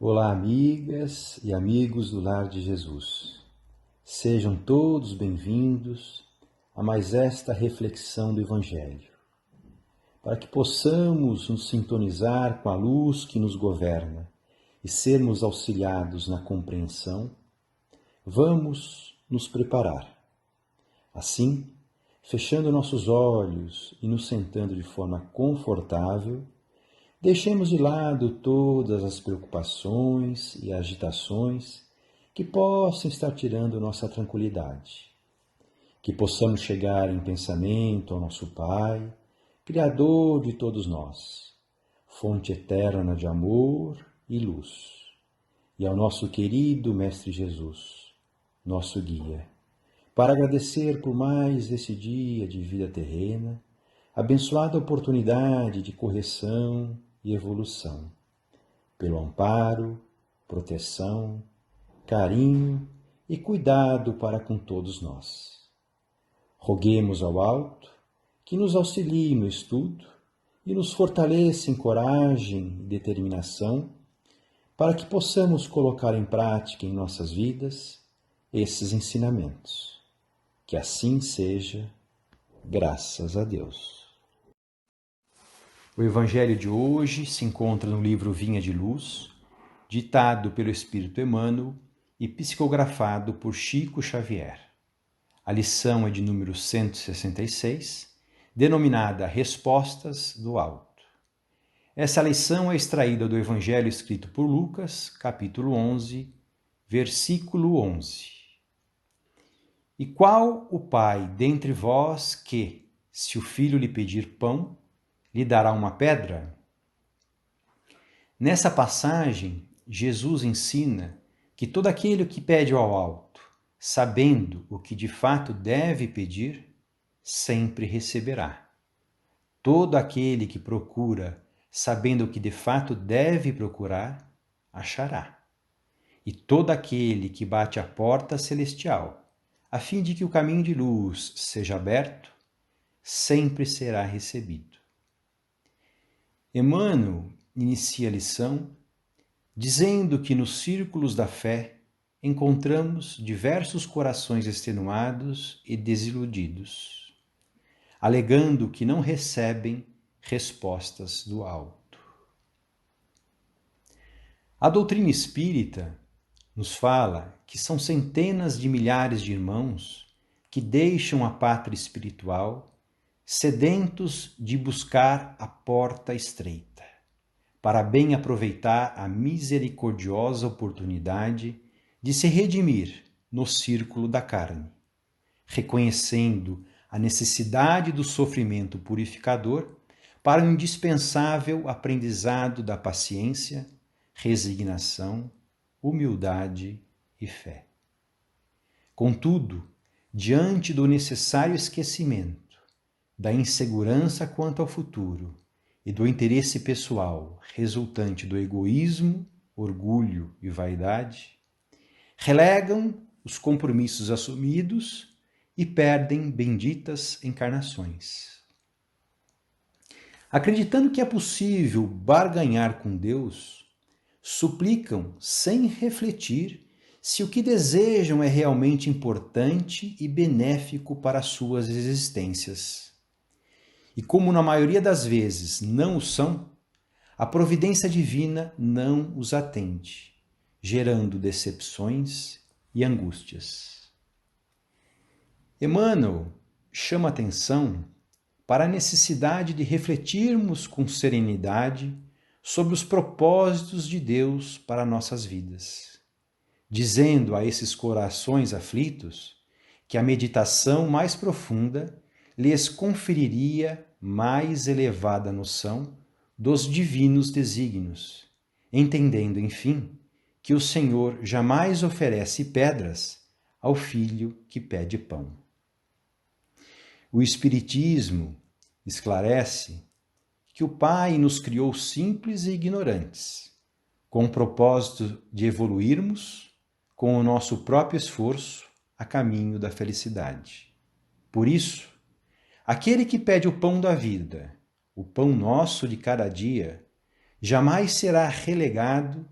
Olá, amigas e amigos do Lar de Jesus. Sejam todos bem-vindos a mais esta reflexão do Evangelho, para que possamos nos sintonizar com a luz que nos governa e sermos auxiliados na compreensão. Vamos nos preparar. Assim, fechando nossos olhos e nos sentando de forma confortável, deixemos de lado todas as preocupações e agitações que possam estar tirando nossa tranquilidade. Que possamos chegar em pensamento ao nosso Pai, Criador de todos nós, fonte eterna de amor e luz, e ao nosso querido Mestre Jesus, nosso guia, para agradecer por mais esse dia de vida terrena, abençoada oportunidade de correção e evolução, pelo amparo, proteção, carinho e cuidado para com todos nós. Roguemos ao alto que nos auxilie no estudo e nos fortaleça em coragem e determinação para que possamos colocar em prática em nossas vidas esses ensinamentos. Que assim seja, graças a Deus. O Evangelho de hoje se encontra no livro Vinha de Luz, ditado pelo Espírito Emmanuel e psicografado por Chico Xavier. A lição é de número 166, denominada Respostas do Alto. Essa lição é extraída do Evangelho escrito por Lucas, capítulo 11, versículo 11. E qual o pai dentre vós que, se o filho lhe pedir pão, lhe dará uma pedra? Nessa passagem, Jesus ensina que todo aquele que pede ao alto, sabendo o que de fato deve pedir, sempre receberá. Todo aquele que procura, sabendo o que de fato deve procurar, achará. E todo aquele que bate à porta celestial, a fim de que o caminho de luz seja aberto, sempre será recebido. Emmanuel inicia a lição dizendo que nos círculos da fé encontramos diversos corações extenuados e desiludidos, alegando que não recebem respostas do alto. A doutrina espírita nos fala que são centenas de milhares de irmãos que deixam a pátria espiritual sedentos de buscar a porta estreita, para bem aproveitar a misericordiosa oportunidade de se redimir no círculo da carne, reconhecendo a necessidade do sofrimento purificador para o indispensável aprendizado da paciência, resignação, humildade e fé. Contudo, diante do necessário esquecimento, da insegurança quanto ao futuro e do interesse pessoal resultante do egoísmo, orgulho e vaidade, relegam os compromissos assumidos e perdem benditas encarnações. Acreditando que é possível barganhar com Deus, suplicam sem refletir se o que desejam é realmente importante e benéfico para suas existências. E como na maioria das vezes não o são, a providência divina não os atende, gerando decepções e angústias. Emmanuel chama atenção para a necessidade de refletirmos com serenidade sobre os propósitos de Deus para nossas vidas, dizendo a esses corações aflitos que a meditação mais profunda lhes conferiria mais elevada noção dos divinos desígnios, entendendo, enfim, que o Senhor jamais oferece pedras ao filho que pede pão. O Espiritismo esclarece que o Pai nos criou simples e ignorantes, com o propósito de evoluirmos com o nosso próprio esforço a caminho da felicidade. Por isso, aquele que pede o pão da vida, o pão nosso de cada dia, jamais será relegado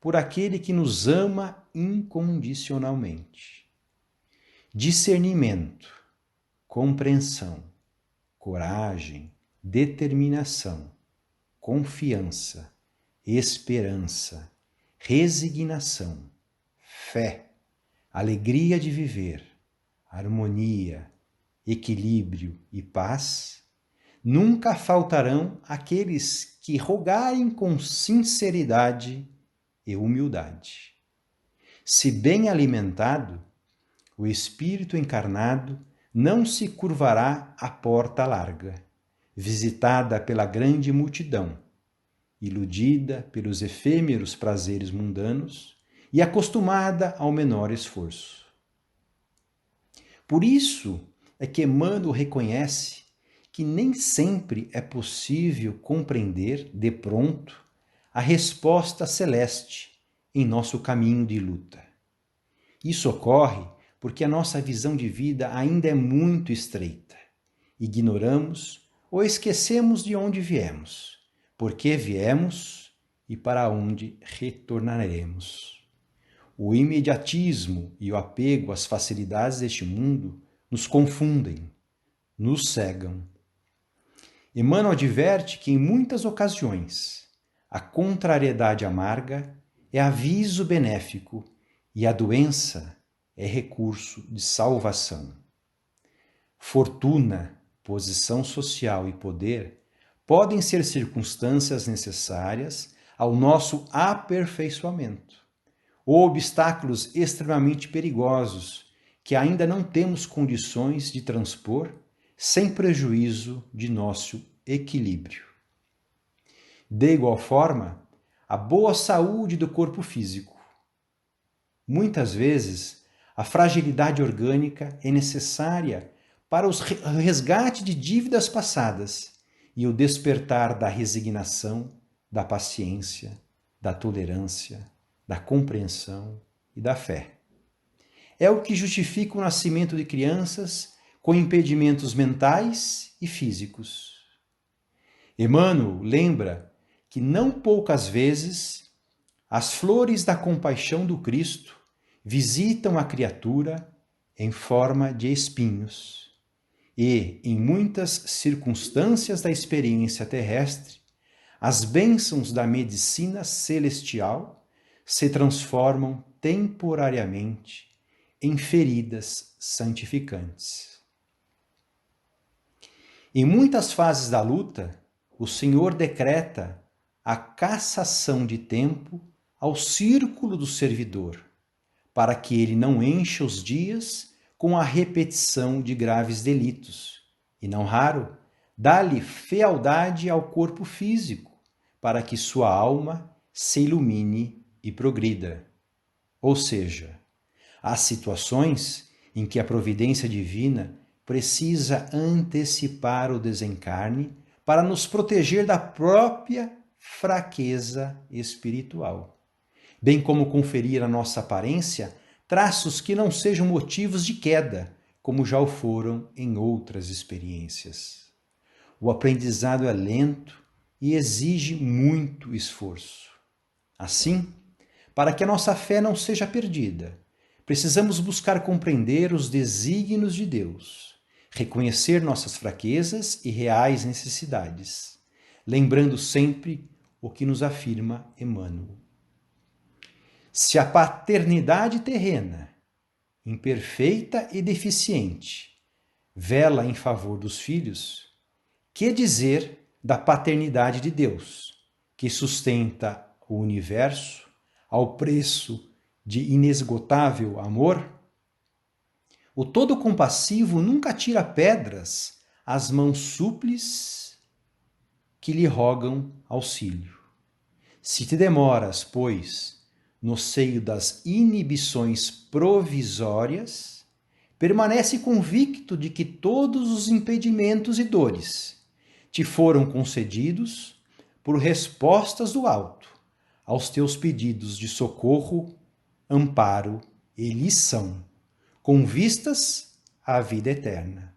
por aquele que nos ama incondicionalmente. Discernimento, compreensão, coragem, determinação, confiança, esperança, resignação, fé, alegria de viver, harmonia, equilíbrio e paz, nunca faltarão aqueles que rogarem com sinceridade e humildade. Se bem alimentado, o espírito encarnado não se curvará à porta larga, visitada pela grande multidão, iludida pelos efêmeros prazeres mundanos e acostumada ao menor esforço. Por isso é que Emmanuel reconhece que nem sempre é possível compreender de pronto a resposta celeste em nosso caminho de luta. Isso ocorre porque a nossa visão de vida ainda é muito estreita. Ignoramos ou esquecemos de onde viemos, por que viemos e para onde retornaremos. O imediatismo e o apego às facilidades deste mundo nos confundem, nos cegam. Emmanuel adverte que em muitas ocasiões a contrariedade amarga é aviso benéfico e a doença é recurso de salvação. Fortuna, posição social e poder podem ser circunstâncias necessárias ao nosso aperfeiçoamento, ou obstáculos extremamente perigosos que ainda não temos condições de transpor sem prejuízo de nosso equilíbrio. De igual forma, a boa saúde do corpo físico. Muitas vezes, a fragilidade orgânica é necessária para o resgate de dívidas passadas e o despertar da resignação, da paciência, da tolerância, da compreensão e da fé. É o que justifica o nascimento de crianças com impedimentos mentais e físicos. Emmanuel lembra que não poucas vezes as flores da compaixão do Cristo visitam a criatura em forma de espinhos e, em muitas circunstâncias da experiência terrestre, as bênçãos da medicina celestial se transformam temporariamente em feridas santificantes. Em muitas fases da luta, o Senhor decreta a cassação de tempo ao círculo do servidor, para que ele não encha os dias com a repetição de graves delitos, e não raro, dá-lhe fealdade ao corpo físico, para que sua alma se ilumine e progrida. Ou seja, há situações em que a providência divina precisa antecipar o desencarne para nos proteger da própria fraqueza espiritual, bem como conferir à nossa aparência traços que não sejam motivos de queda, como já o foram em outras experiências. O aprendizado é lento e exige muito esforço. Assim, para que a nossa fé não seja perdida, precisamos buscar compreender os desígnios de Deus, reconhecer nossas fraquezas e reais necessidades, lembrando sempre o que nos afirma Emmanuel. Se a paternidade terrena, imperfeita e deficiente, vela em favor dos filhos, que dizer da paternidade de Deus, que sustenta o universo ao preço de inesgotável amor? O todo compassivo nunca tira pedras às mãos súpleces que lhe rogam auxílio. Se te demoras, pois, no seio das inibições provisórias, permanece convicto de que todos os impedimentos e dores te foram concedidos por respostas do alto aos teus pedidos de socorro, amparo e lição, com vistas à vida eterna.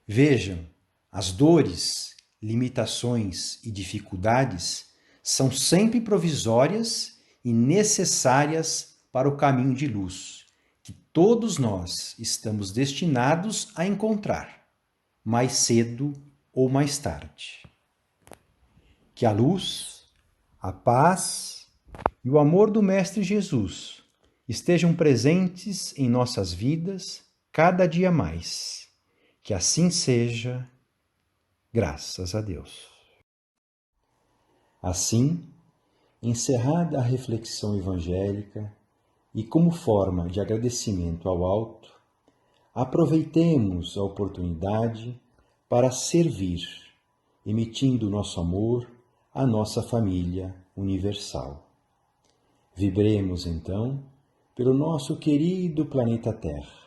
Vejam, as dores, limitações e dificuldades são sempre provisórias e necessárias para o caminho de luz que todos nós estamos destinados a encontrar, mais cedo ou mais tarde. Que a luz, a paz e o amor do Mestre Jesus estejam presentes em nossas vidas cada dia mais. Que assim seja, graças a Deus. Assim, encerrada a reflexão evangélica e como forma de agradecimento ao alto, aproveitemos a oportunidade para servir, emitindo nosso amor à nossa família universal. Vibremos, então, pelo nosso querido planeta Terra,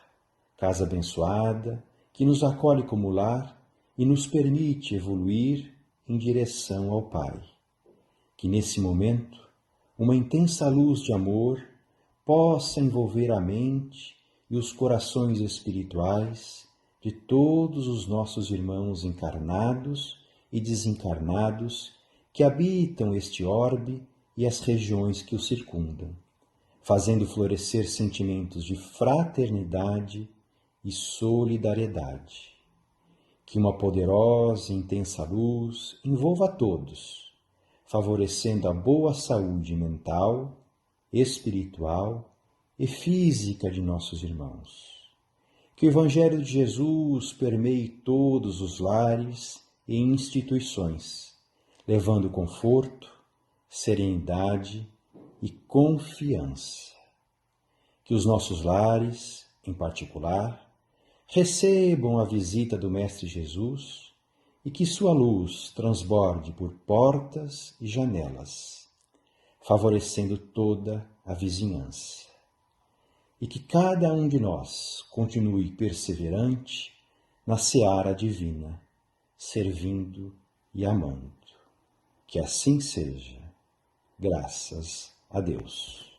casa abençoada que nos acolhe como lar e nos permite evoluir em direção ao Pai. Que nesse momento, uma intensa luz de amor possa envolver a mente e os corações espirituais de todos os nossos irmãos encarnados e desencarnados que habitam este orbe e as regiões que o circundam, fazendo florescer sentimentos de fraternidade e solidariedade. Que uma poderosa e intensa luz envolva a todos, favorecendo a boa saúde mental, espiritual e física de nossos irmãos. Que o Evangelho de Jesus permeie todos os lares e instituições, levando conforto, serenidade e confiança. Que os nossos lares, em particular, recebam a visita do Mestre Jesus e que sua luz transborde por portas e janelas, favorecendo toda a vizinhança. E que cada um de nós continue perseverante na seara divina, servindo e amando. Que assim seja, graças a Deus.